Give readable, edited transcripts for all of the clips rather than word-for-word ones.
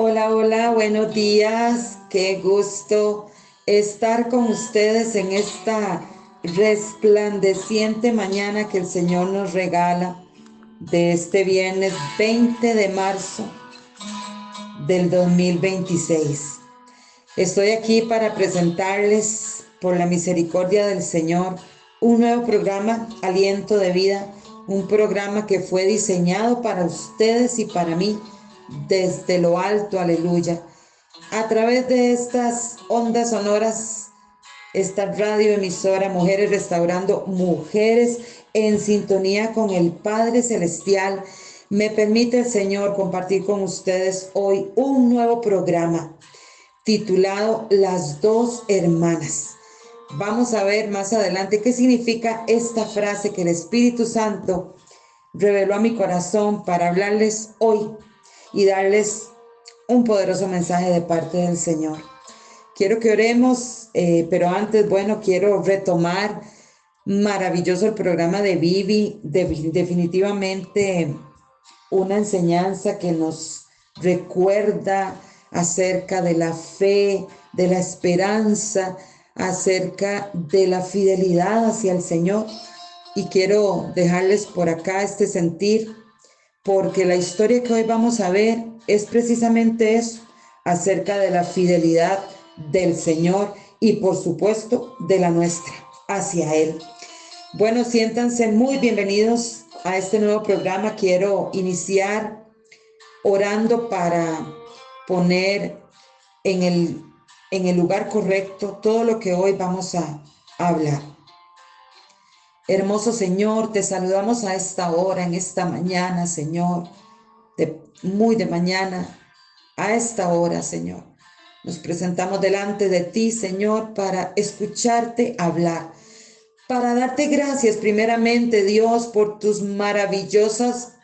Hola, hola, buenos días. Qué gusto estar con ustedes en esta resplandeciente mañana que el Señor nos regala de este viernes 20 de marzo del 2026. Estoy aquí para presentarles, por la misericordia del Señor, un nuevo programa, Aliento de Vida, un programa que fue diseñado para ustedes y para mí desde lo alto, aleluya. A través de estas ondas sonoras, esta radioemisora Mujeres Restaurando Mujeres en sintonía con el Padre Celestial, me permite el Señor compartir con ustedes hoy un nuevo programa titulado Las dos hermanas. Vamos a ver más adelante qué significa esta frase que el Espíritu Santo reveló a mi corazón para hablarles hoy y darles un poderoso mensaje de parte del Señor. Quiero que oremos, pero antes, bueno, quiero retomar maravilloso el programa de Vivi, definitivamente una enseñanza que nos recuerda acerca de la fe, de la esperanza, acerca de la fidelidad hacia el Señor. Y quiero dejarles por acá este sentir, porque la historia que hoy vamos a ver es precisamente eso, acerca de la fidelidad del Señor y por supuesto de la nuestra hacia Él. Bueno, siéntanse muy bienvenidos a este nuevo programa. Quiero iniciar orando para poner en el lugar correcto todo lo que hoy vamos a hablar. Hermoso Señor, te saludamos a esta hora, en esta mañana, Señor, muy de mañana, a esta hora, Señor. Nos presentamos delante de ti, Señor, para escucharte hablar, para darte gracias primeramente, Dios, por tus maravillosas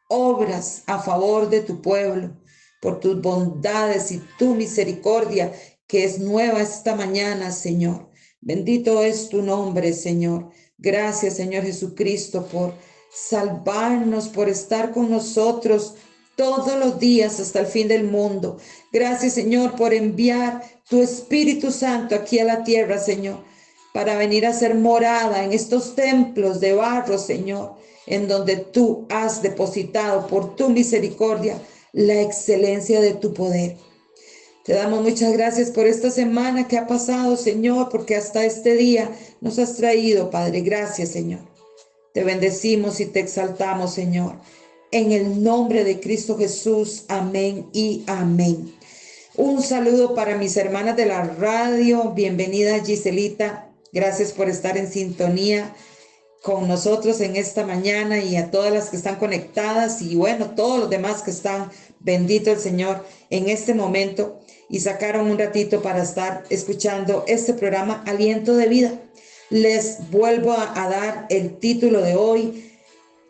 obras a favor de tu pueblo, por tus bondades y tu misericordia que es nueva esta mañana, Señor. Bendito es tu nombre, Señor. Gracias, Señor Jesucristo, por salvarnos, por estar con nosotros todos los días hasta el fin del mundo. Gracias, Señor, por enviar tu Espíritu Santo aquí a la tierra, Señor, para venir a ser morada en estos templos de barro, Señor, en donde tú has depositado por tu misericordia la excelencia de tu poder. Te damos muchas gracias por esta semana que ha pasado, Señor, porque hasta este día nos has traído, Padre. Gracias, Señor. Te bendecimos y te exaltamos, Señor. En el nombre de Cristo Jesús, amén y amén. Un saludo para mis hermanas de la radio. Bienvenida, Giselita. Gracias por estar en sintonía con nosotros en esta mañana y a todas las que están conectadas y bueno, todos los demás que están, bendito el Señor, en este momento y sacaron un ratito para estar escuchando este programa Aliento de Vida. Les vuelvo a dar el título de hoy,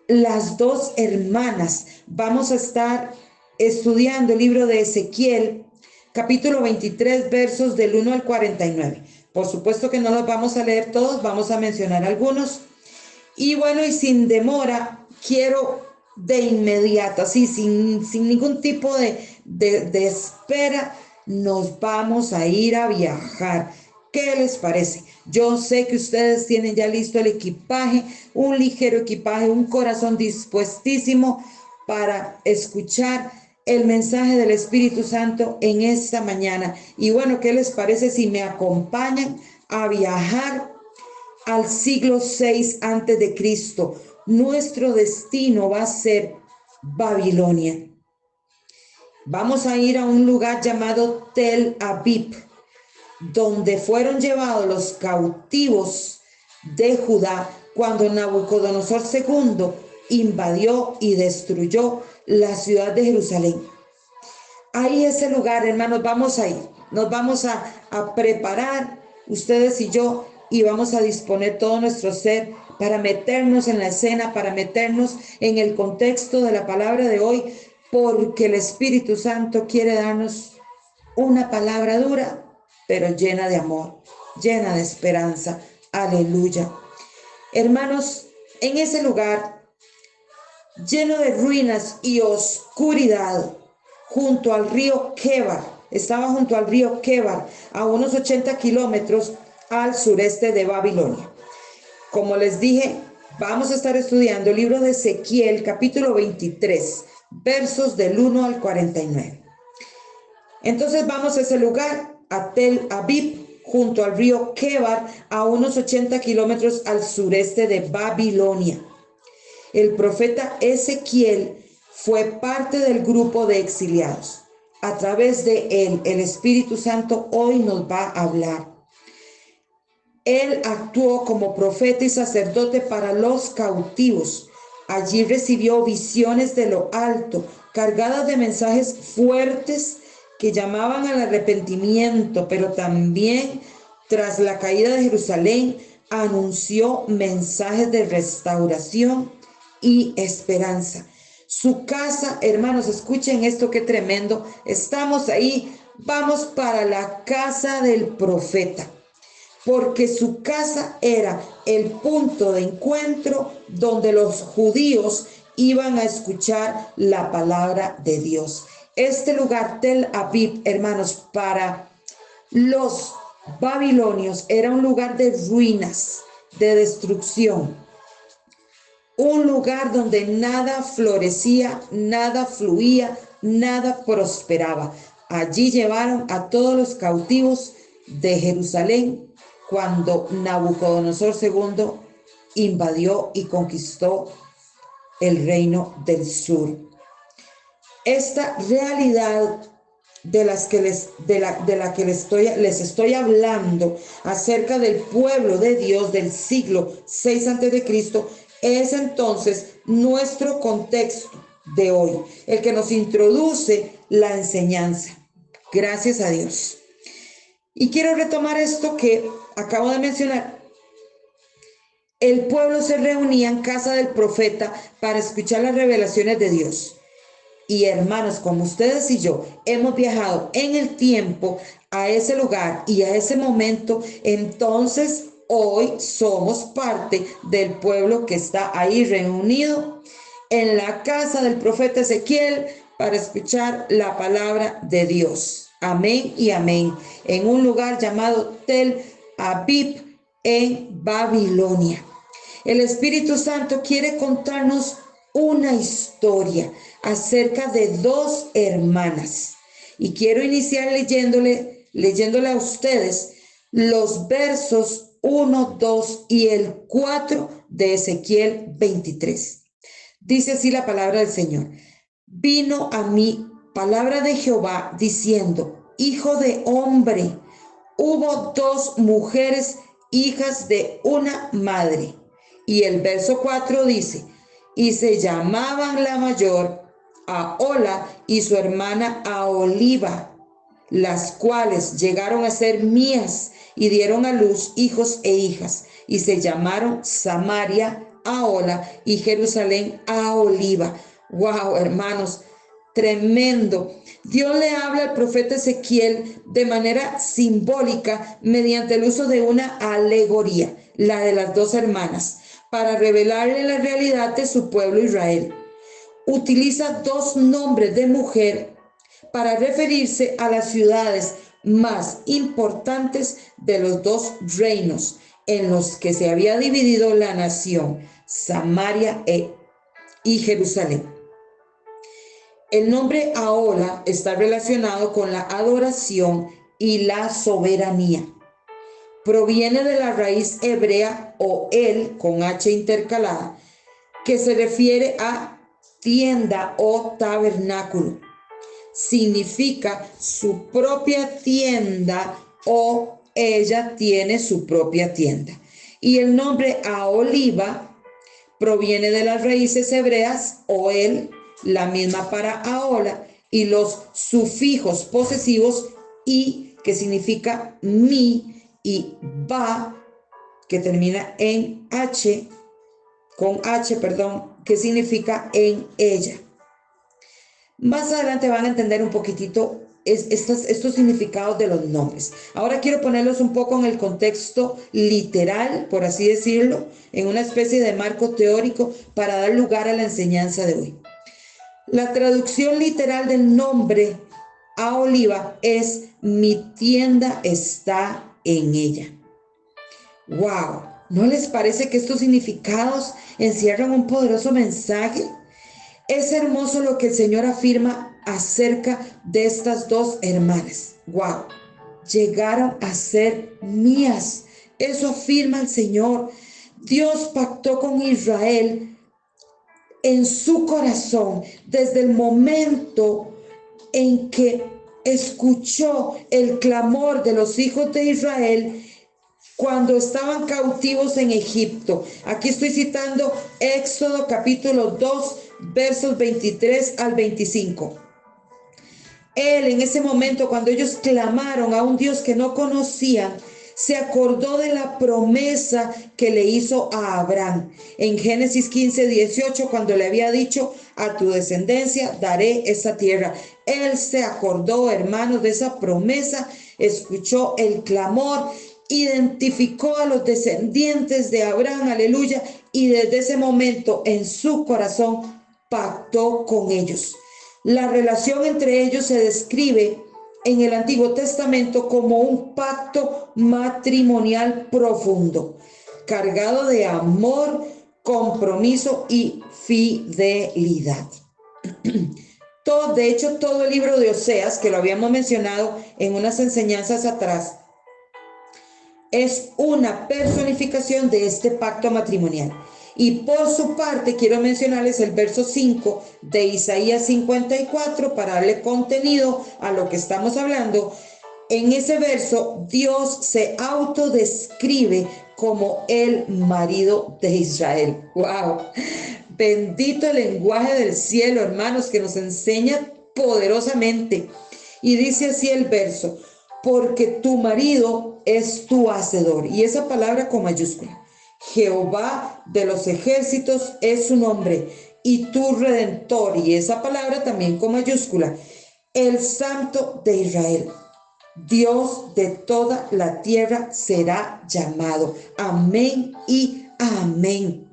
Las dos hermanas. Vamos a estar estudiando el libro de Ezequiel, capítulo 23, versos del 1 al 49. Por supuesto que no los vamos a leer todos, vamos a mencionar algunos. Y bueno, y sin demora, quiero de inmediato, así, sin ningún tipo de espera, nos vamos a ir a viajar. ¿Qué les parece? Yo sé que ustedes tienen ya listo el equipaje, un ligero equipaje, un corazón dispuestísimo para escuchar el mensaje del Espíritu Santo en esta mañana. Y bueno, ¿qué les parece si me acompañan a viajar al siglo VI antes de Cristo? Nuestro destino va a ser Babilonia. Vamos a ir a un lugar llamado Tel Aviv, donde fueron llevados los cautivos de Judá cuando Nabucodonosor II invadió y destruyó la ciudad de Jerusalén. Ahí ese lugar, hermanos, vamos a ir. Nos vamos a preparar, ustedes y yo, y vamos a disponer todo nuestro ser para meternos en la escena, para meternos en el contexto de la palabra de hoy, porque el Espíritu Santo quiere darnos una palabra dura, pero llena de amor, llena de esperanza. Aleluya. Hermanos, en ese lugar lleno de ruinas y oscuridad, junto al río Quebar. Estaba junto al río Quebar, a unos 80 kilómetros al sureste de Babilonia. Como les dije, vamos a estar estudiando el libro de Ezequiel, capítulo 23, versos del 1 al 49. Entonces vamos a ese lugar, a Tel Aviv, junto al río Quebar, a unos 80 kilómetros al sureste de Babilonia. El profeta Ezequiel fue parte del grupo de exiliados. A través de él, el Espíritu Santo hoy nos va a hablar. Él actuó como profeta y sacerdote para los cautivos. Allí recibió visiones de lo alto, cargadas de mensajes fuertes que llamaban al arrepentimiento, pero también, tras la caída de Jerusalén, anunció mensajes de restauración y esperanza. Su casa, hermanos, escuchen esto, qué tremendo. Estamos ahí, vamos para la casa del profeta, porque su casa era el punto de encuentro donde los judíos iban a escuchar la palabra de Dios. Este lugar, Tel Aviv, hermanos, para los babilonios era un lugar de ruinas, de destrucción, un lugar donde nada florecía, nada fluía, nada prosperaba. Allí llevaron a todos los cautivos de Jerusalén cuando Nabucodonosor II invadió y conquistó el reino del sur. Esta realidad de la que les estoy hablando acerca del pueblo de Dios del siglo 6 a.C., es entonces nuestro contexto de hoy, el que nos introduce la enseñanza. Gracias a Dios. Y quiero retomar esto que acabo de mencionar. El pueblo se reunía en casa del profeta para escuchar las revelaciones de Dios. Y hermanos, como ustedes y yo hemos viajado en el tiempo a ese lugar y a ese momento, entonces hoy somos parte del pueblo que está ahí reunido en la casa del profeta Ezequiel para escuchar la palabra de Dios. Amén y amén. En un lugar llamado Tel Aviv en Babilonia. El Espíritu Santo quiere contarnos una historia acerca de dos hermanas. Y quiero iniciar leyéndole a ustedes los versos 1, 2 y el 4 de Ezequiel 23. Dice así la palabra del Señor. Vino a mí palabra de Jehová diciendo, hijo de hombre, hubo dos mujeres, hijas de una madre. Y el verso 4 dice, y se llamaban la mayor Ahola y su hermana Aholiba, las cuales llegaron a ser mías y dieron a luz hijos e hijas, y se llamaron Samaria Ahola y Jerusalén Aholiba. Wow, hermanos, tremendo. Dios le habla al profeta Ezequiel de manera simbólica mediante el uso de una alegoría, la de las dos hermanas, para revelarle la realidad de su pueblo Israel. Utiliza dos nombres de mujer para referirse a las ciudades más importantes de los dos reinos en los que se había dividido la nación, Samaria y Jerusalén. El nombre Ahola está relacionado con la adoración y la soberanía. Proviene de la raíz hebrea Oel con H intercalada, que se refiere a tienda o tabernáculo. Significa su propia tienda o ella tiene su propia tienda. Y el nombre Aholiba proviene de las raíces hebreas Oel, la misma para Ahola, y los sufijos posesivos y, que significa mi, y ba, que termina en H, con H, perdón, que significa en ella. Más adelante van a entender un poquitito estos significados de los nombres. Ahora quiero ponerlos un poco en el contexto literal, por así decirlo, en una especie de marco teórico para dar lugar a la enseñanza de hoy. La traducción literal del nombre Aholiba es mi tienda está en ella. ¡Wow! ¿No les parece que estos significados encierran un poderoso mensaje? Es hermoso lo que el Señor afirma acerca de estas dos hermanas. ¡Wow! Llegaron a ser mías. Eso afirma el Señor. Dios pactó con Israel en su corazón desde el momento en que escuchó el clamor de los hijos de Israel cuando estaban cautivos en Egipto. Aquí estoy citando Éxodo capítulo 2, versos 23 al 25. Él en ese momento, cuando ellos clamaron a un Dios que no conocían, se acordó de la promesa que le hizo a Abraham en Génesis 15:18, cuando le había dicho: a tu descendencia daré esa tierra. Él se acordó, hermanos, de esa promesa, escuchó el clamor, identificó a los descendientes de Abraham, aleluya, y desde ese momento en su corazón pactó con ellos. La relación entre ellos se describe en el Antiguo Testamento como un pacto matrimonial profundo, cargado de amor, compromiso y fidelidad. De hecho, todo el libro de Oseas, que lo habíamos mencionado en unas enseñanzas atrás, es una personificación de este pacto matrimonial. Y por su parte quiero mencionarles el verso 5 de Isaías 54 para darle contenido a lo que estamos hablando. En ese verso Dios se autodescribe como el marido de Israel. ¡Wow! Bendito el lenguaje del cielo, hermanos, que nos enseña poderosamente. Y dice así el verso: porque tu marido es tu hacedor. Y esa palabra con mayúscula. Jehová de los ejércitos es su nombre, y tu redentor. Y esa palabra también con mayúscula. El Santo de Israel. Dios de toda la tierra será llamado. Amén y amén.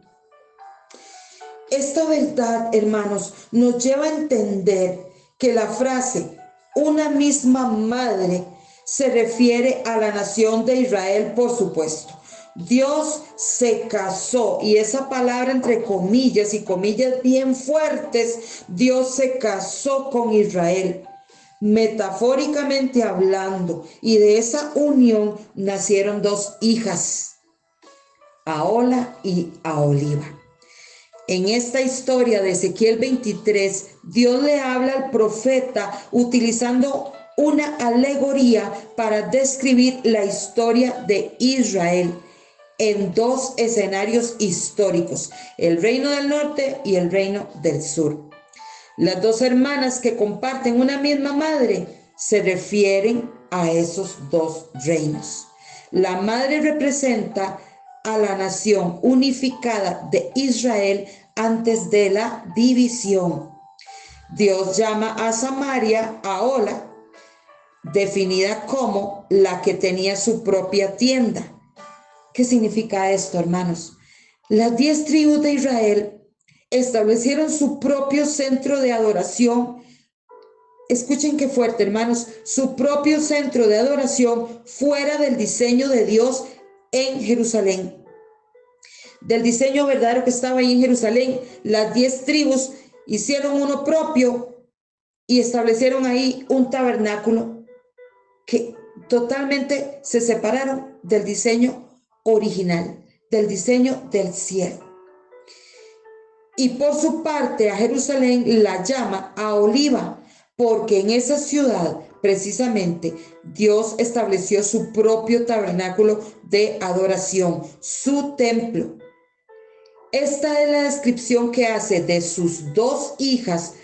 Esta verdad, hermanos, nos lleva a entender que la frase una misma madre se refiere a la nación de Israel, por supuesto. Dios se casó, y esa palabra entre comillas y comillas bien fuertes, Dios se casó con Israel, metafóricamente hablando, y de esa unión nacieron dos hijas, Ahola y Aholiba. En esta historia de Ezequiel 23, Dios le habla al profeta utilizando una alegoría para describir la historia de Israel en dos escenarios históricos: el reino del norte y el reino del sur. Las dos hermanas que comparten una misma madre se refieren a esos dos reinos. La madre representa a la nación unificada de Israel antes de la división. Dios llama a Samaria, Ahola, definida como la que tenía su propia tienda. ¿Qué significa esto, hermanos? Las 10 tribus de Israel establecieron su propio centro de adoración. Escuchen qué fuerte, hermanos, su propio centro de adoración fuera del diseño de Dios en Jerusalén. Del diseño verdadero que estaba ahí en Jerusalén, las 10 tribus hicieron uno propio y establecieron ahí un tabernáculo que totalmente se separaron del diseño original, del diseño del cielo. Y por su parte a Jerusalén la llama Aholiba, porque en esa ciudad precisamente Dios estableció su propio tabernáculo de adoración, su templo. Esta es la descripción que hace de sus dos hijas.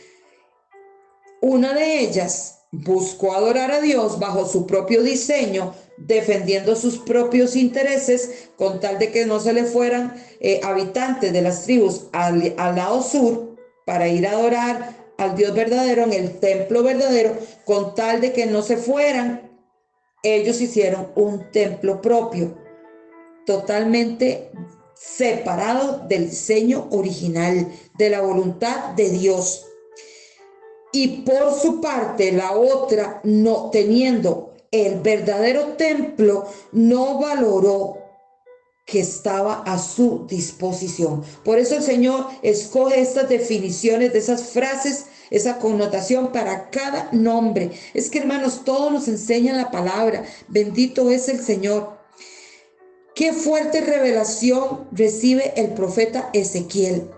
Una de ellas buscó adorar a Dios bajo su propio diseño, defendiendo sus propios intereses con tal de que no se le fueran habitantes de las tribus al lado sur para ir a adorar al Dios verdadero en el templo verdadero. Con tal de que no se fueran, ellos hicieron un templo propio, totalmente separado del diseño original, de la voluntad de Dios. y por su parte la otra, no teniendo el verdadero templo, no valoró que estaba a su disposición. Por eso el Señor escoge estas definiciones de esas frases, esa connotación para cada nombre. Es que, hermanos, todos nos enseñan la palabra. Bendito es el Señor. Qué fuerte revelación recibe el profeta Ezequiel.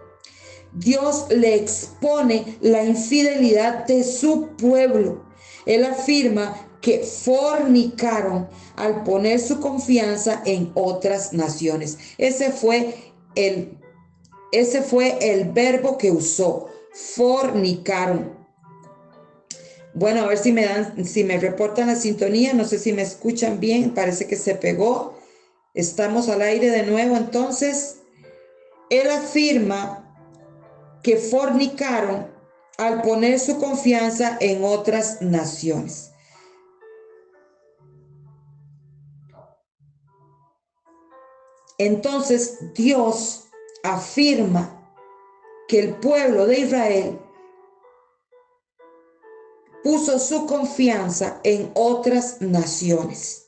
Dios le expone la infidelidad de su pueblo. Él afirma que fornicaron al poner su confianza en otras naciones. Ese fue el verbo que usó, fornicaron. Bueno, a ver si me reportan la sintonía, no sé si me escuchan bien, parece que se pegó. Estamos al aire de nuevo, entonces. Él afirma que fornicaron al poner su confianza en otras naciones. Entonces Dios afirma que el pueblo de Israel puso su confianza en otras naciones.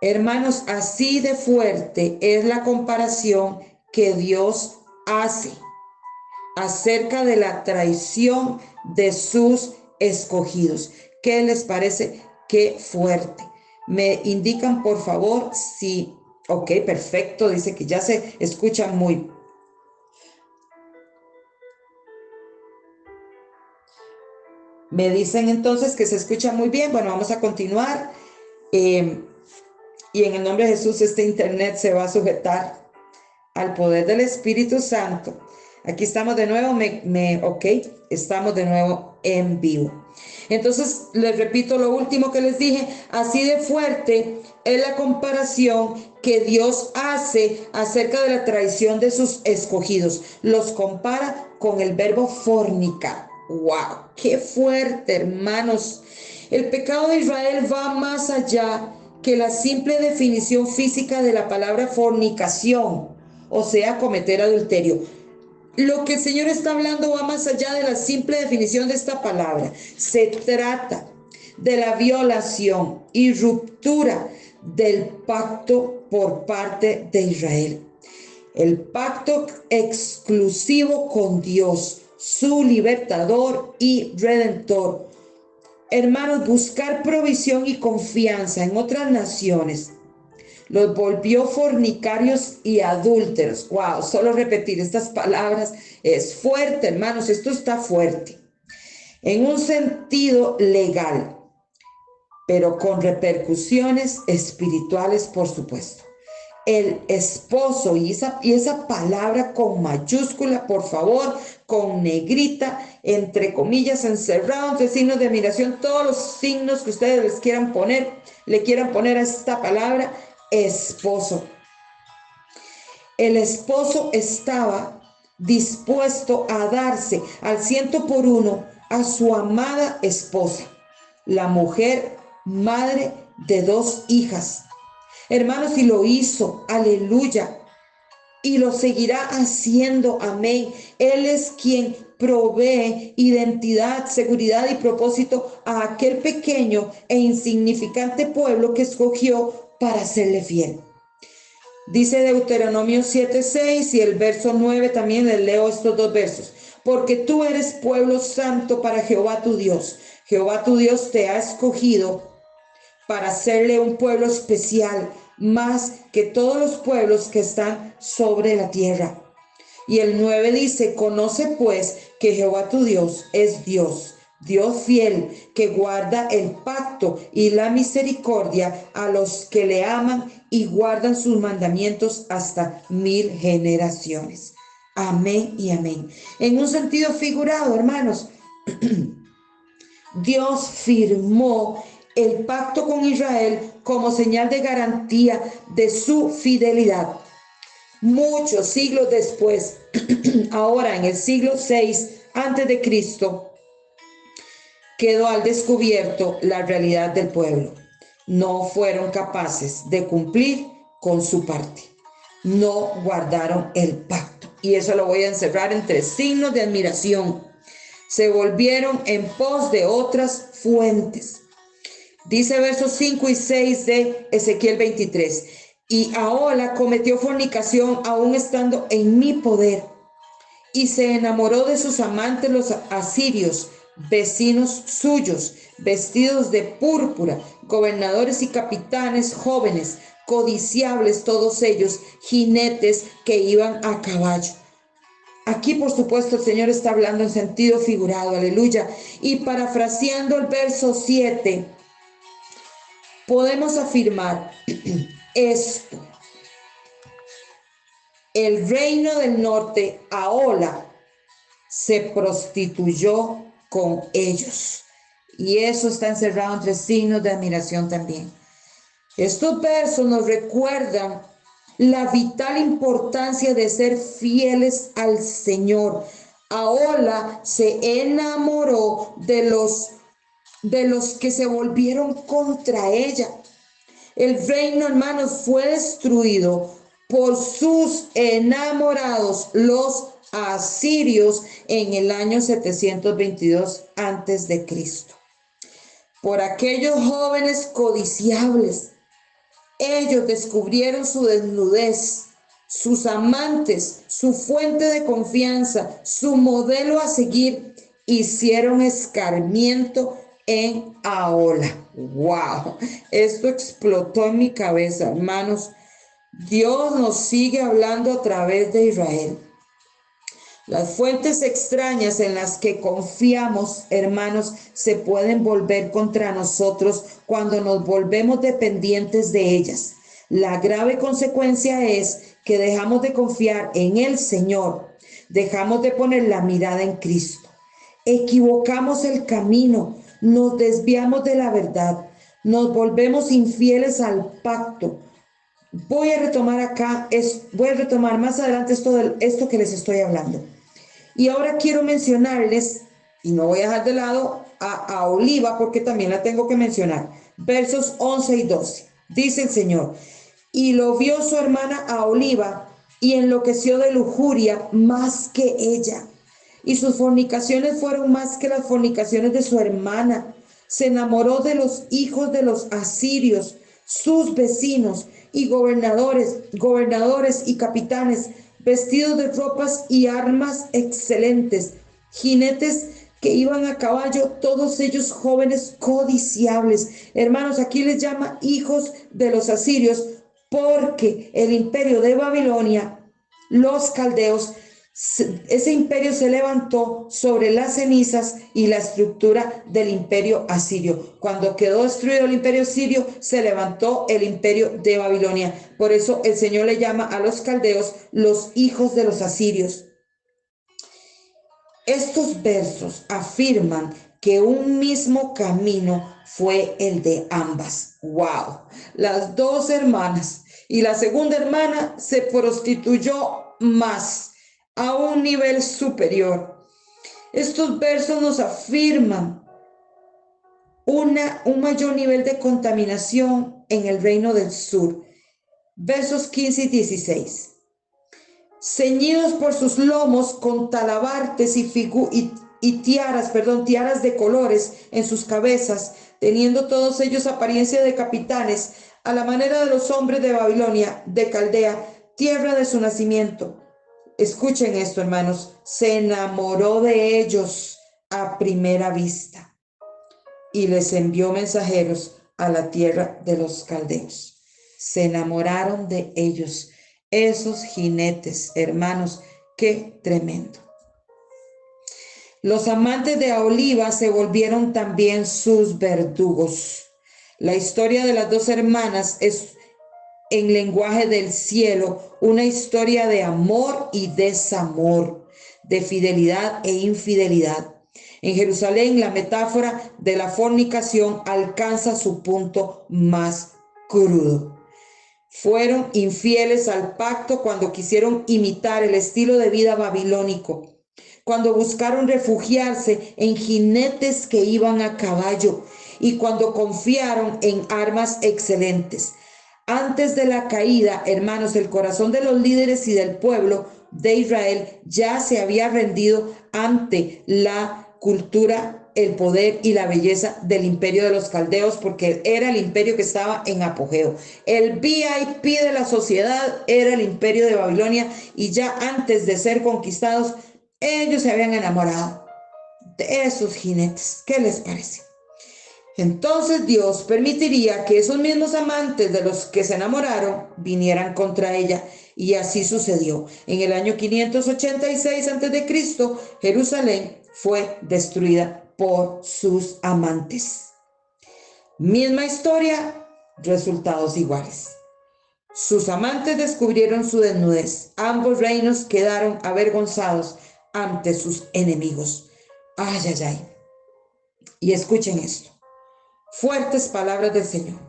Hermanos, así de fuerte es la comparación que Dios hace acerca de la traición de sus escogidos. ¿Qué les parece? Qué fuerte. Me indican, por favor, si... Ok, perfecto. Dice que ya se escucha muy... Me dicen entonces que se escucha muy bien. Bueno, vamos a continuar. Y en el nombre de Jesús, este internet se va a sujetar al poder del Espíritu Santo. Aquí estamos de nuevo, ok, estamos de nuevo en vivo. Entonces, les repito lo último que les dije, así de fuerte es la comparación que Dios hace acerca de la traición de sus escogidos. Los compara con el verbo fornicar. ¡Wow! ¡Qué fuerte, hermanos! El pecado de Israel va más allá que la simple definición física de la palabra fornicación, o sea, cometer adulterio. Lo que el Señor está hablando va más allá de la simple definición de esta palabra. Se trata de la violación y ruptura del pacto por parte de Israel. El pacto exclusivo con Dios, su libertador y redentor. Hermanos, buscar provisión y confianza en otras naciones los volvió fornicarios y adúlteros. Wow, solo repetir estas palabras es fuerte, hermanos, esto está fuerte. En un sentido legal, pero con repercusiones espirituales, por supuesto. El esposo, y esa palabra con mayúscula, por favor, con negrita, entre comillas, encerrado, entre signos de admiración, todos los signos que ustedes le quieran poner a esta palabra, esposo. El esposo estaba dispuesto a darse al 100 por 1 a su amada esposa, la mujer madre de 2 hijas. Hermanos, y lo hizo, aleluya, y lo seguirá haciendo, amén. Él es quien provee identidad, seguridad y propósito a aquel pequeño e insignificante pueblo que escogió para serle fiel. Dice Deuteronomio 7:6 y el verso 9 también les leo estos dos versos. Porque tú eres pueblo santo para Jehová tu Dios. Jehová tu Dios te ha escogido para serle un pueblo especial, más que todos los pueblos que están sobre la tierra. Y el 9 dice, conoce pues que Jehová tu Dios es Dios, Dios fiel, que guarda el pacto y la misericordia a los que le aman y guardan sus mandamientos hasta 1000 generaciones. Amén y amén. En un sentido figurado, hermanos, Dios firmó el pacto con Israel como señal de garantía de su fidelidad. Muchos siglos después, ahora en el siglo VI antes de Cristo, quedó al descubierto la realidad del pueblo. No fueron capaces de cumplir con su parte. No guardaron el pacto. Y eso lo voy a encerrar entre signos de admiración. se volvieron en pos de otras fuentes. Dice versos 5 y 6 de Ezequiel 23. Y Ahola cometió fornicación aún estando en mi poder, y se enamoró de sus amantes los asirios, vecinos suyos, vestidos de púrpura, gobernadores y capitanes jóvenes, codiciables todos ellos, jinetes que iban a caballo. Aquí, por supuesto, el Señor está hablando en sentido figurado, aleluya. Y parafraseando el verso 7, podemos afirmar esto. El reino del norte, Ahola, se prostituyó con ellos. Y eso está encerrado entre signos de admiración también. Estos versos nos recuerdan la vital importancia de ser fieles al Señor. Ahola se enamoró de los que se volvieron contra ella. El reino, hermanos, fue destruido por sus enamorados, los asirios, en el año 722 antes de Cristo. Por aquellos jóvenes codiciables, ellos descubrieron su desnudez, sus amantes, su fuente de confianza, su modelo a seguir, hicieron escarmiento en Ahola. ¡Wow! Esto explotó en mi cabeza, hermanos. Dios nos sigue hablando a través de Israel. Las fuentes extrañas en las que confiamos, hermanos, se pueden volver contra nosotros cuando nos volvemos dependientes de ellas. La grave consecuencia es que dejamos de confiar en el Señor, dejamos de poner la mirada en Cristo. Equivocamos el camino, nos desviamos de la verdad, nos volvemos infieles al pacto. Voy a retomar más adelante esto que les estoy hablando. Y ahora quiero mencionarles, y no voy a dejar de lado a Oliva porque también la tengo que mencionar, versos 11 y 12. Dice el Señor, y lo vio su hermana a Oliva y enloqueció de lujuria más que ella. Y sus fornicaciones fueron más que las fornicaciones de su hermana. Se enamoró de los hijos de los asirios, sus vecinos y gobernadores y capitanes, vestidos de ropas y armas excelentes, jinetes que iban a caballo, todos ellos jóvenes codiciables. Hermanos, aquí les llama hijos de los asirios porque el imperio de Babilonia, los caldeos, ese imperio se levantó sobre las cenizas y la estructura del imperio asirio. Cuando quedó destruido el imperio asirio, se levantó el imperio de Babilonia. Por eso el Señor le llama a los caldeos los hijos de los asirios. Estos versos afirman que un mismo camino fue el de ambas. ¡Wow! Las dos hermanas y la segunda hermana se prostituyó más, a un nivel superior. Estos versos nos afirman un mayor nivel de contaminación en el reino del sur. Versos 15 y 16. Ceñidos por sus lomos con talabartes y tiaras de colores en sus cabezas, teniendo todos ellos apariencia de capitanes, a la manera de los hombres de Babilonia, de Caldea, tierra de su nacimiento. Escuchen esto, hermanos, se enamoró de ellos a primera vista y les envió mensajeros a la tierra de los caldeos. Se enamoraron de ellos, esos jinetes, hermanos, qué tremendo. Los amantes de Aholiba se volvieron también sus verdugos. La historia de las dos hermanas es, en lenguaje del cielo, una historia de amor y desamor, de fidelidad e infidelidad. En Jerusalén, la metáfora de la fornicación alcanza su punto más crudo. Fueron infieles al pacto cuando quisieron imitar el estilo de vida babilónico, cuando buscaron refugiarse en jinetes que iban a caballo y cuando confiaron en armas excelentes. Antes de la caída, hermanos, el corazón de los líderes y del pueblo de Israel ya se había rendido ante la cultura, el poder y la belleza del imperio de los caldeos, porque era el imperio que estaba en apogeo. El VIP de la sociedad era el imperio de Babilonia, y ya antes de ser conquistados, ellos se habían enamorado de esos jinetes. ¿Qué les parece? Entonces Dios permitiría que esos mismos amantes de los que se enamoraron vinieran contra ella, y así sucedió. En el año 586 a.C., Jerusalén fue destruida por sus amantes. Misma historia, resultados iguales. Sus amantes descubrieron su desnudez. Ambos reinos quedaron avergonzados ante sus enemigos. Ay, ay, ay. Y escuchen esto. Fuertes palabras del Señor.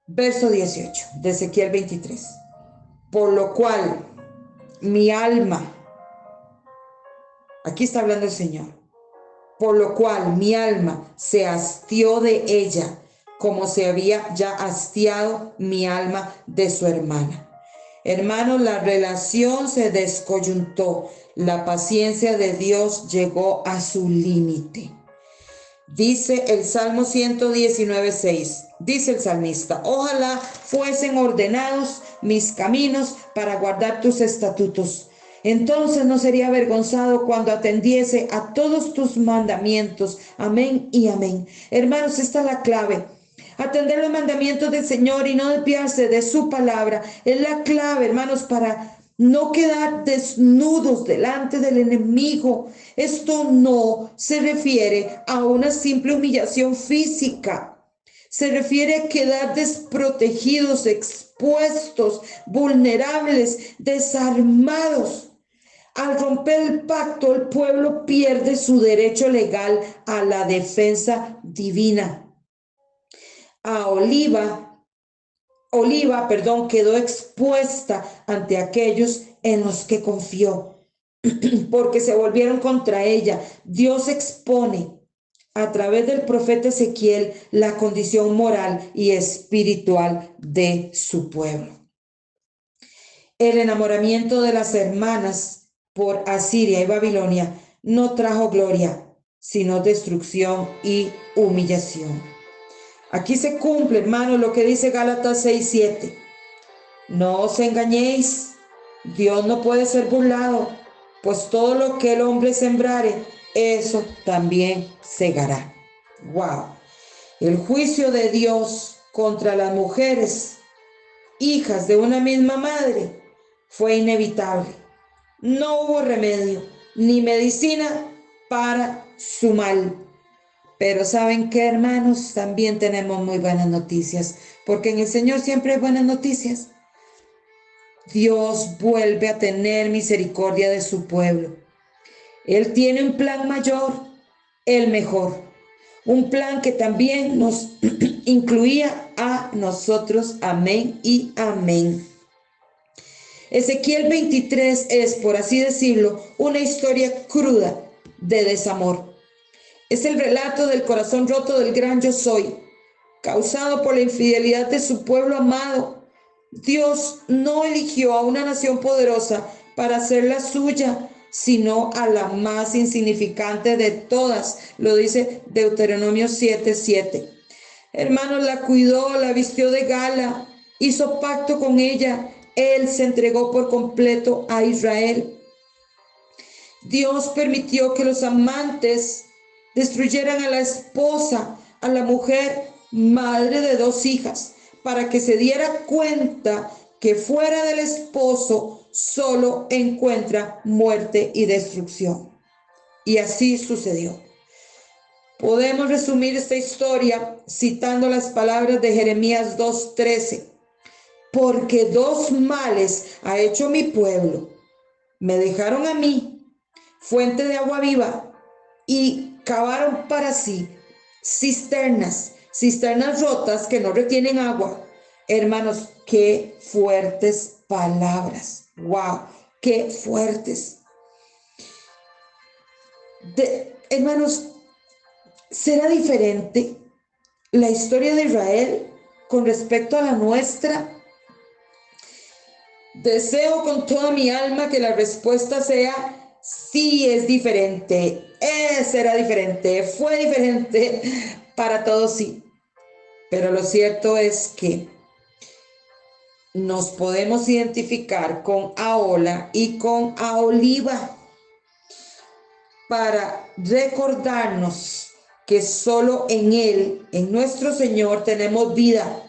Verso 18 de Ezequiel 23. Por lo cual mi alma, aquí está hablando el Señor, por lo cual mi alma se hastió de ella, como se había ya hastiado mi alma de su hermana. Hermanos, la relación se descoyuntó, la paciencia de Dios llegó a su límite. Dice el Salmo 119:6, dice el salmista: ojalá fuesen ordenados mis caminos para guardar tus estatutos. Entonces no sería avergonzado cuando atendiese a todos tus mandamientos. Amén y amén. Hermanos, esta es la clave. Atender los mandamientos del Señor y no desviarse de su palabra es la clave, hermanos, para no quedar desnudos delante del enemigo. Esto no se refiere a una simple humillación física. Se refiere a quedar desprotegidos, expuestos, vulnerables, desarmados. Al romper el pacto, el pueblo pierde su derecho legal a la defensa divina. Oliva, quedó expuesta ante aquellos en los que confió, porque se volvieron contra ella. Dios expone a través del profeta Ezequiel la condición moral y espiritual de su pueblo. El enamoramiento de las hermanas por Asiria y Babilonia no trajo gloria, sino destrucción y humillación. Aquí se cumple, hermano, lo que dice Gálatas 6:7. No os engañéis, Dios no puede ser burlado, pues todo lo que el hombre sembrare, eso también segará. Wow. El juicio de Dios contra las mujeres, hijas de una misma madre, fue inevitable. No hubo remedio ni medicina para su mal. Pero ¿saben qué, hermanos? También tenemos muy buenas noticias, porque en el Señor siempre hay buenas noticias. Dios vuelve a tener misericordia de su pueblo. Él tiene un plan mayor, el mejor. Un plan que también nos incluía a nosotros. Amén y amén. Ezequiel 23 es, por así decirlo, una historia cruda de desamor. Es el relato del corazón roto del gran yo soy, causado por la infidelidad de su pueblo amado. Dios no eligió a una nación poderosa para hacerla suya, sino a la más insignificante de todas. Lo dice Deuteronomio 7:7. Hermanos, la cuidó, la vistió de gala, hizo pacto con ella. Él se entregó por completo a Israel. Dios permitió que los amantes destruyeran a la esposa, a la mujer, madre de 2 hijas, para que se diera cuenta que fuera del esposo solo encuentra muerte y destrucción. Y así sucedió. Podemos resumir esta historia citando las palabras de Jeremías 2:13. Porque 2 males ha hecho mi pueblo. Me dejaron a mí, fuente de agua viva, y cavaron para sí cisternas rotas que no retienen agua. Hermanos, qué fuertes palabras. Wow, qué fuertes. Hermanos, ¿será diferente la historia de Israel con respecto a la nuestra? Deseo con toda mi alma que la respuesta sea: sí, es diferente, será diferente, fue diferente para todos, sí. Pero lo cierto es que nos podemos identificar con Ahola y con Aholiba para recordarnos que solo en Él, en nuestro Señor, tenemos vida.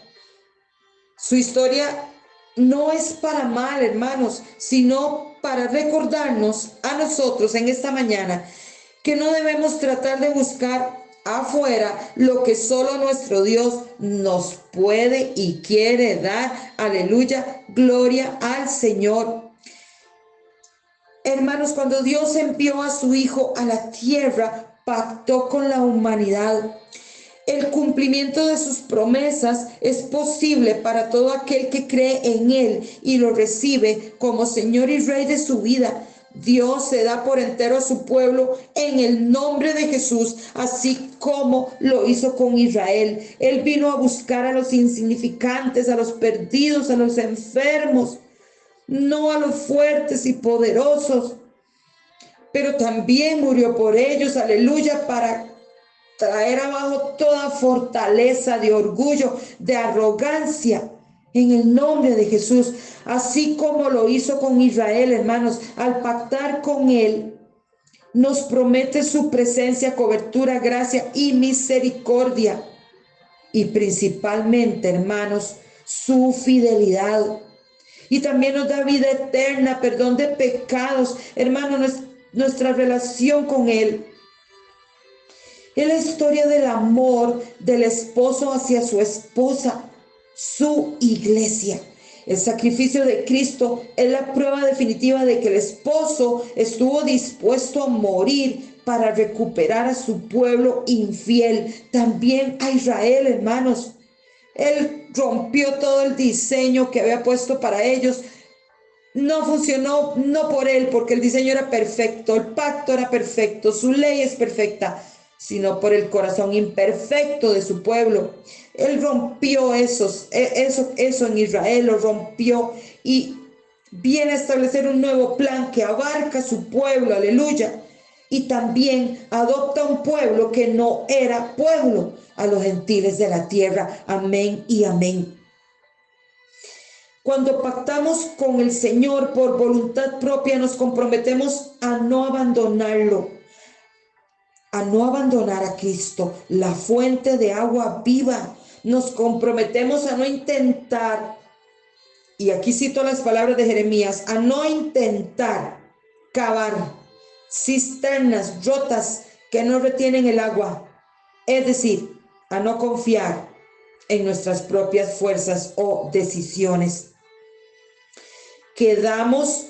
Su historia no es para mal, hermanos, sino para recordarnos a nosotros en esta mañana que no debemos tratar de buscar afuera lo que solo nuestro Dios nos puede y quiere dar. Aleluya, gloria al Señor. Hermanos, cuando Dios envió a su Hijo a la tierra, pactó con la humanidad. El cumplimiento de sus promesas es posible para todo aquel que cree en Él y lo recibe como Señor y Rey de su vida. Dios se da por entero a su pueblo en el nombre de Jesús, así como lo hizo con Israel. Él vino a buscar a los insignificantes, a los perdidos, a los enfermos, no a los fuertes y poderosos, pero también murió por ellos, aleluya, para traer abajo toda fortaleza de orgullo, de arrogancia, en el nombre de Jesús, así como lo hizo con Israel, hermanos. Al pactar con Él, nos promete su presencia, cobertura, gracia y misericordia. Y principalmente, hermanos, su fidelidad. Y también nos da vida eterna, perdón de pecados, hermanos, nuestra relación con Él. Es la historia del amor del esposo hacia su esposa, su iglesia. El sacrificio de Cristo es la prueba definitiva de que el esposo estuvo dispuesto a morir para recuperar a su pueblo infiel, también a Israel, hermanos. Él rompió todo el diseño que había puesto para ellos. No funcionó, no por él, porque el diseño era perfecto, el pacto era perfecto, su ley es perfecta, sino por el corazón imperfecto de su pueblo. Él rompió eso en Israel, lo rompió y viene a establecer un nuevo plan que abarca su pueblo, aleluya. Y también adopta un pueblo que no era pueblo, a los gentiles de la tierra. Amén y amén. Cuando pactamos con el Señor por voluntad propia, nos comprometemos a no abandonarlo, a no abandonar a Cristo, la fuente de agua viva. Nos comprometemos a no intentar, y aquí cito las palabras de Jeremías, a no intentar cavar cisternas rotas que no retienen el agua, es decir, a no confiar en nuestras propias fuerzas o decisiones. Quedamos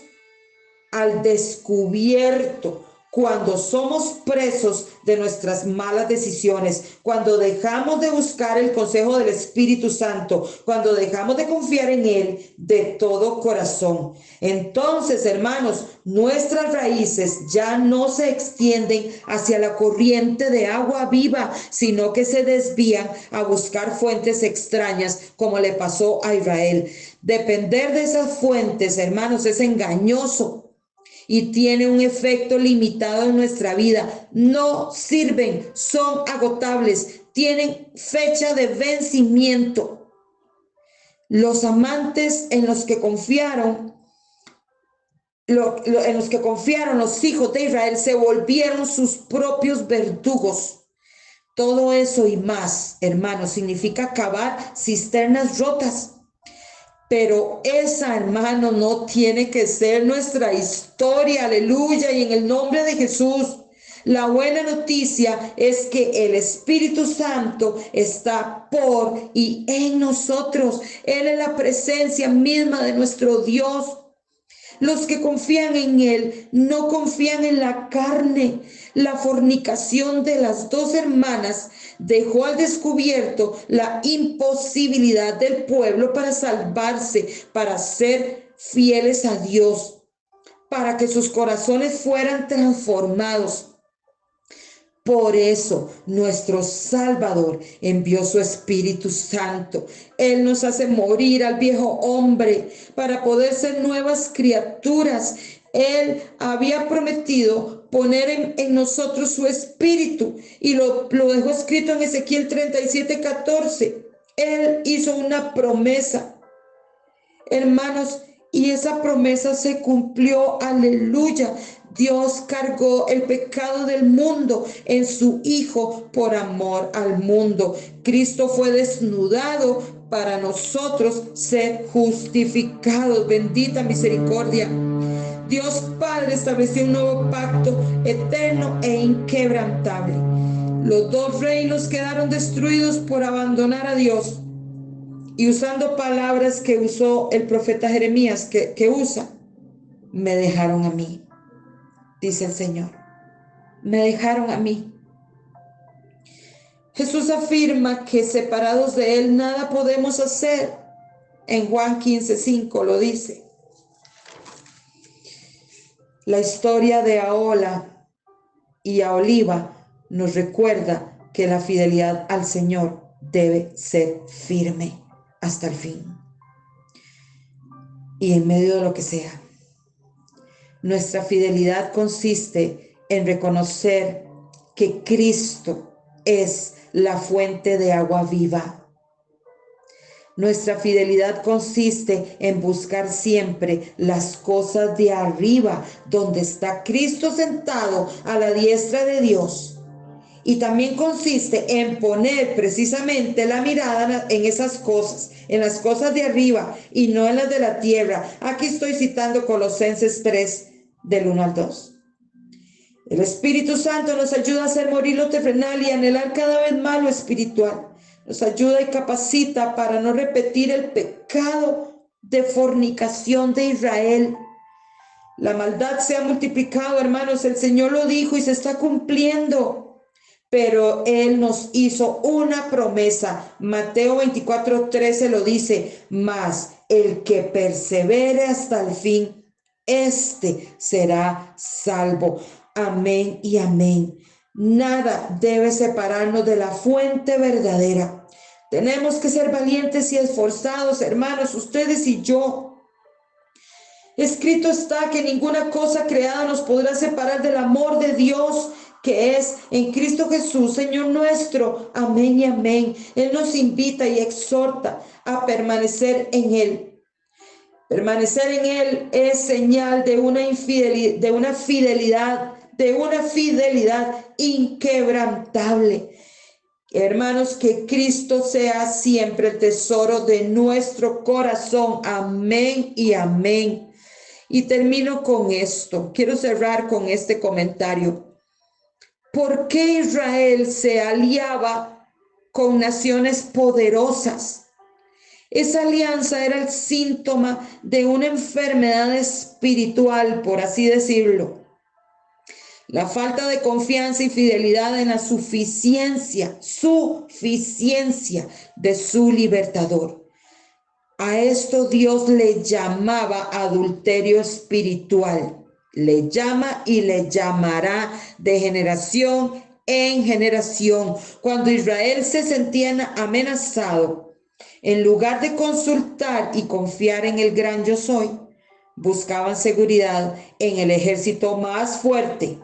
al descubierto cuando somos presos de nuestras malas decisiones, cuando dejamos de buscar el consejo del Espíritu Santo, cuando dejamos de confiar en Él de todo corazón. Entonces, hermanos, nuestras raíces ya no se extienden hacia la corriente de agua viva, sino que se desvían a buscar fuentes extrañas, como le pasó a Israel. Depender de esas fuentes, hermanos, es engañoso y tiene un efecto limitado en nuestra vida. No sirven, son agotables, tienen fecha de vencimiento. Los amantes en los que confiaron, en los que confiaron los hijos de Israel se volvieron sus propios verdugos. Todo eso y más, hermanos, significa cavar cisternas rotas. Pero esa, hermano, no tiene que ser nuestra historia, aleluya, y en el nombre de Jesús. La buena noticia es que el Espíritu Santo está por y en nosotros. Él es la presencia misma de nuestro Dios. Los que confían en Él no confían en la carne. La fornicación de las dos hermanas dejó al descubierto la imposibilidad del pueblo para salvarse, para ser fieles a Dios, para que sus corazones fueran transformados. Por eso nuestro Salvador envió su Espíritu Santo. Él nos hace morir al viejo hombre para poder ser nuevas criaturas. Él había prometido poner en nosotros su espíritu. Y lo dejó escrito en Ezequiel 37:14. Él hizo una promesa, hermanos, y esa promesa se cumplió. Aleluya. Dios cargó el pecado del mundo en su Hijo por amor al mundo. Cristo fue desnudado para nosotros ser justificados. Bendita misericordia. Dios Padre estableció un nuevo pacto eterno e inquebrantable. Los dos reinos quedaron destruidos por abandonar a Dios. Y usando palabras que usó el profeta Jeremías, que usa, me dejaron a mí, dice el Señor. Me dejaron a mí. Jesús afirma que separados de Él nada podemos hacer. En Juan 15:5 lo dice. La historia de Ahola y Aholiba nos recuerda que la fidelidad al Señor debe ser firme hasta el fin. Y en medio de lo que sea. Nuestra fidelidad consiste en reconocer que Cristo es la fuente de agua viva. Nuestra fidelidad consiste en buscar siempre las cosas de arriba, donde está Cristo sentado a la diestra de Dios. Y también consiste en poner precisamente la mirada en esas cosas, en las cosas de arriba y no en las de la tierra. Aquí estoy citando Colosenses 3, del 1 al 2. El Espíritu Santo nos ayuda a hacer morir lo terrenal y anhelar cada vez más lo espiritual. Nos ayuda y capacita para no repetir el pecado de fornicación de Israel. La maldad se ha multiplicado, hermanos, el Señor lo dijo y se está cumpliendo. Pero Él nos hizo una promesa. Mateo 24:13 lo dice: mas el que persevere hasta el fin, este será salvo. Amén y amén. Nada debe separarnos de la fuente verdadera. Tenemos que ser valientes y esforzados, hermanos, ustedes y yo. Escrito está que ninguna cosa creada nos podrá separar del amor de Dios, que es en Cristo Jesús, Señor nuestro. Amén y amén. Él nos invita y exhorta a permanecer en Él. Permanecer en Él es señal de una fidelidad inquebrantable. Hermanos, que Cristo sea siempre el tesoro de nuestro corazón. Amén y amén. Y termino con esto. Quiero cerrar con este comentario. ¿Por qué Israel se aliaba con naciones poderosas? Esa alianza era el síntoma de una enfermedad espiritual, por así decirlo. La falta de confianza y fidelidad en la suficiencia de su libertador. A esto Dios le llamaba adulterio espiritual. Le llama y le llamará de generación en generación. Cuando Israel se sentía amenazado, en lugar de consultar y confiar en el gran yo soy, buscaban seguridad en el ejército más fuerte.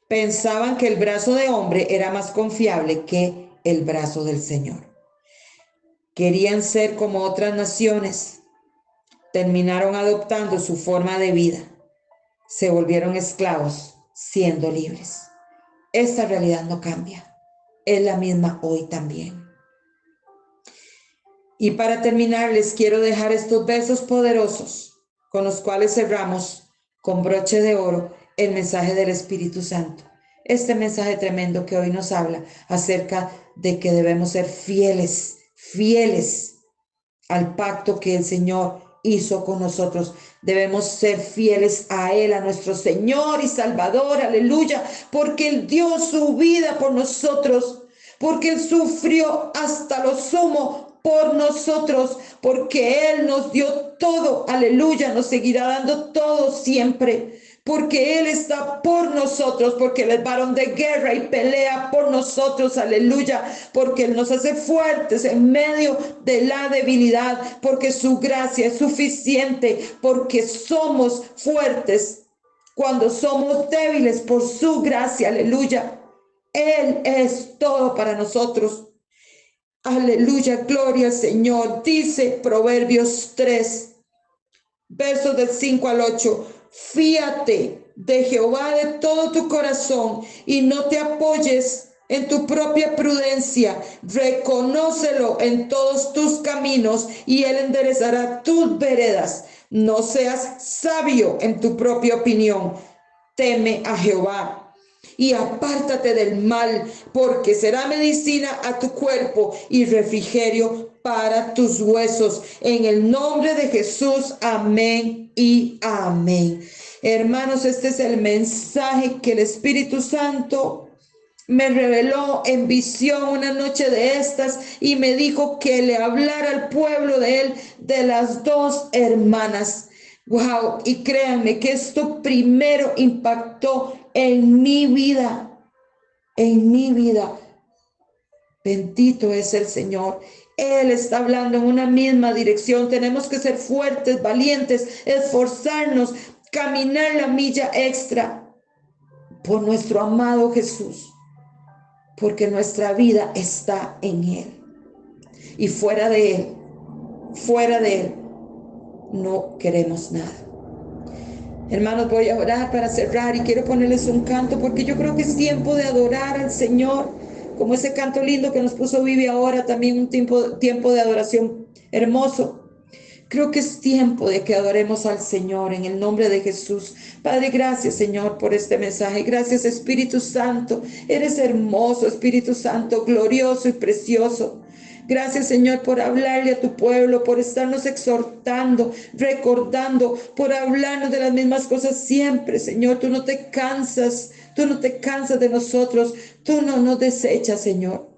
Pensaban que el brazo de hombre era más confiable que el brazo del Señor. Querían ser como otras naciones. Terminaron adoptando su forma de vida. Se volvieron esclavos siendo libres. Esta realidad no cambia. Es la misma hoy también. Y para terminar, les quiero dejar estos versos poderosos con los cuales cerramos con broche de oro el mensaje del Espíritu Santo. Este mensaje tremendo que hoy nos habla acerca de que debemos ser fieles al pacto que el Señor hizo con nosotros. Debemos ser fieles a Él, a nuestro Señor y Salvador, aleluya, porque Él dio su vida por nosotros, porque Él sufrió hasta lo sumo por nosotros, porque Él nos dio todo, aleluya, nos seguirá dando todo siempre, porque Él está por nosotros, porque Él es varón de guerra y pelea por nosotros, aleluya, porque Él nos hace fuertes en medio de la debilidad, porque su gracia es suficiente, porque somos fuertes Cuando somos débiles por su gracia, aleluya, Él es todo para nosotros. Aleluya, gloria al Señor. Dice Proverbios 3, versos del 5 al 8. Fíate de Jehová de todo tu corazón y no te apoyes en tu propia prudencia. Reconócelo en todos tus caminos y Él enderezará tus veredas. No seas sabio en tu propia opinión. Teme a Jehová y apártate del mal, porque será medicina a tu cuerpo y refrigerio para tus huesos. En el nombre de Jesús, amén y amén. Hermanos, este es el mensaje que el Espíritu Santo me reveló en visión una noche de estas y me dijo que le hablara al pueblo de él de las dos hermanas. Wow, y créanme que esto primero impactó en mi vida, en mi vida. Bendito es el Señor. Él está hablando en una misma dirección. Tenemos que ser fuertes, valientes, esforzarnos, caminar la milla extra por nuestro amado Jesús, porque nuestra vida está en Él. Y fuera de Él, no queremos nada. Hermanos, voy a orar para cerrar y quiero ponerles un canto porque yo creo que es tiempo de adorar al Señor, como ese canto lindo que nos puso Vivi ahora, también un tiempo de adoración hermoso. Creo que es tiempo de que adoremos al Señor en el nombre de Jesús. Padre, gracias, Señor, por este mensaje. Gracias, Espíritu Santo. Eres hermoso, Espíritu Santo, glorioso y precioso. Gracias, Señor, por hablarle a tu pueblo, por estarnos exhortando, recordando, por hablarnos de las mismas cosas siempre, Señor. Tú no te cansas de nosotros. Tú no nos desechas, Señor.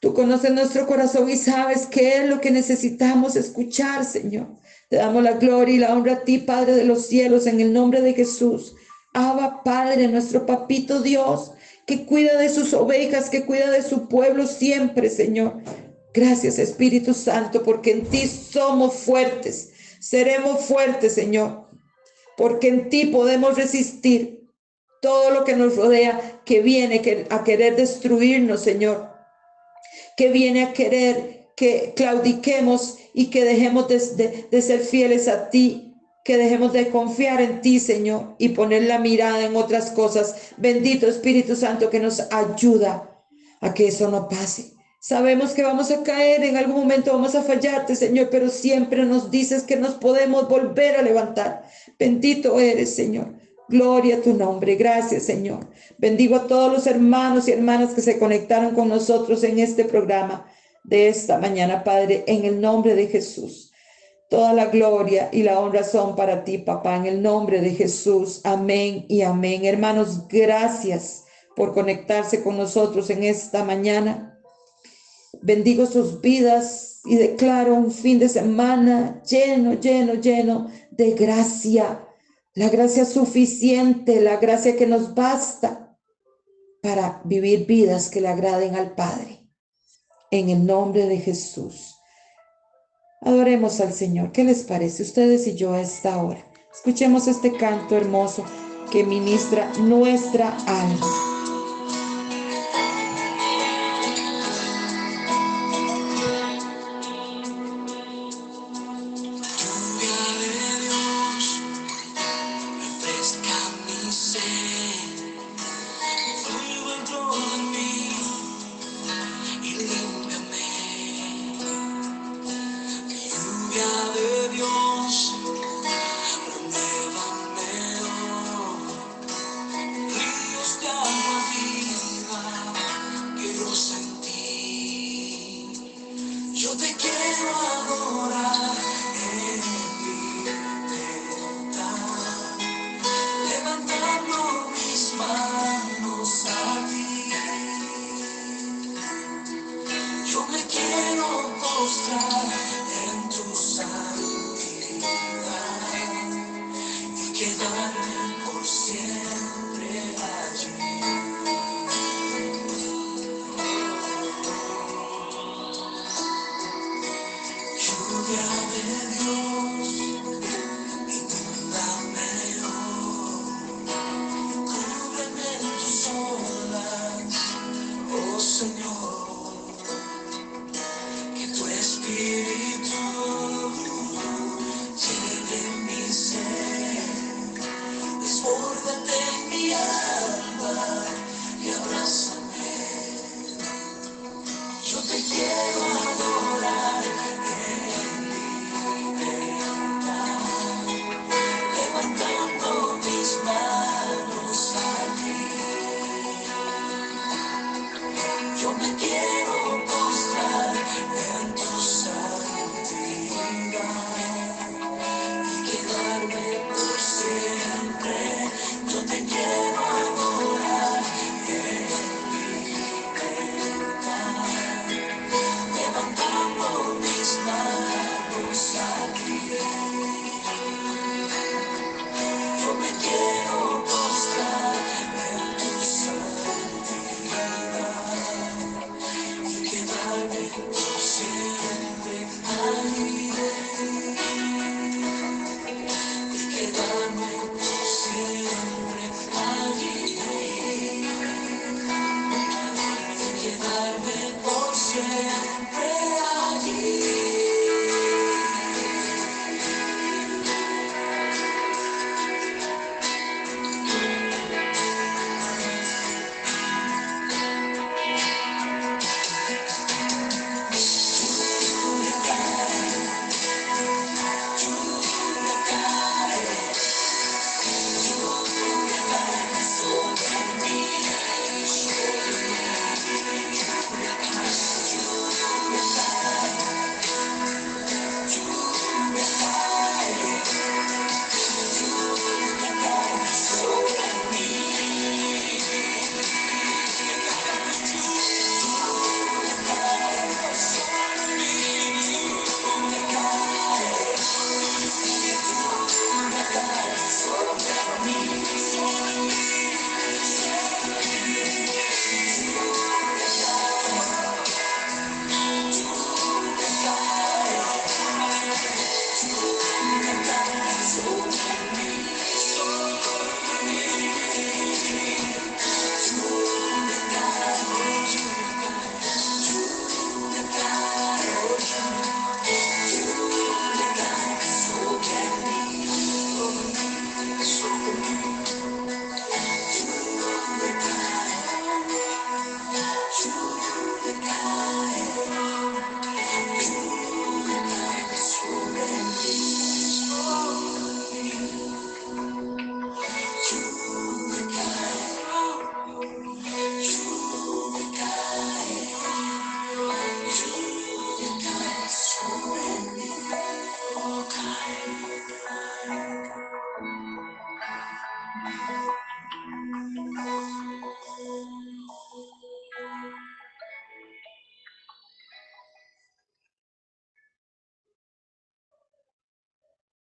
Tú conoces nuestro corazón y sabes qué es lo que necesitamos escuchar, Señor. Te damos la gloria y la honra a ti, Padre de los cielos, en el nombre de Jesús. Abba, Padre, nuestro papito Dios, que cuida de sus ovejas, que cuida de su pueblo siempre, Señor. Gracias, Espíritu Santo, porque en ti somos fuertes. Seremos fuertes, Señor, porque en ti podemos resistir todo lo que nos rodea, que viene a querer destruirnos, Señor, que viene a querer que claudiquemos y que dejemos de ser fieles a ti, que dejemos de confiar en ti, Señor, y poner la mirada en otras cosas. Bendito Espíritu Santo, que nos ayuda a que eso no pase. Sabemos que vamos a caer, en algún momento vamos a fallarte, Señor, pero siempre nos dices que nos podemos volver a levantar. Bendito eres, Señor. Gloria a tu nombre. Gracias, Señor. Bendigo a todos los hermanos y hermanas que se conectaron con nosotros en este programa de esta mañana, Padre, en el nombre de Jesús. Toda la gloria y la honra son para ti, papá, en el nombre de Jesús. Amén y amén. Hermanos, gracias por conectarse con nosotros en esta mañana. Bendigo sus vidas y declaro un fin de semana lleno de gracia. La gracia suficiente, la gracia que nos basta para vivir vidas que le agraden al Padre. En el nombre de Jesús. Adoremos al Señor. ¿Qué les parece? Ustedes y yo a esta hora. Escuchemos este canto hermoso que ministra nuestra alma.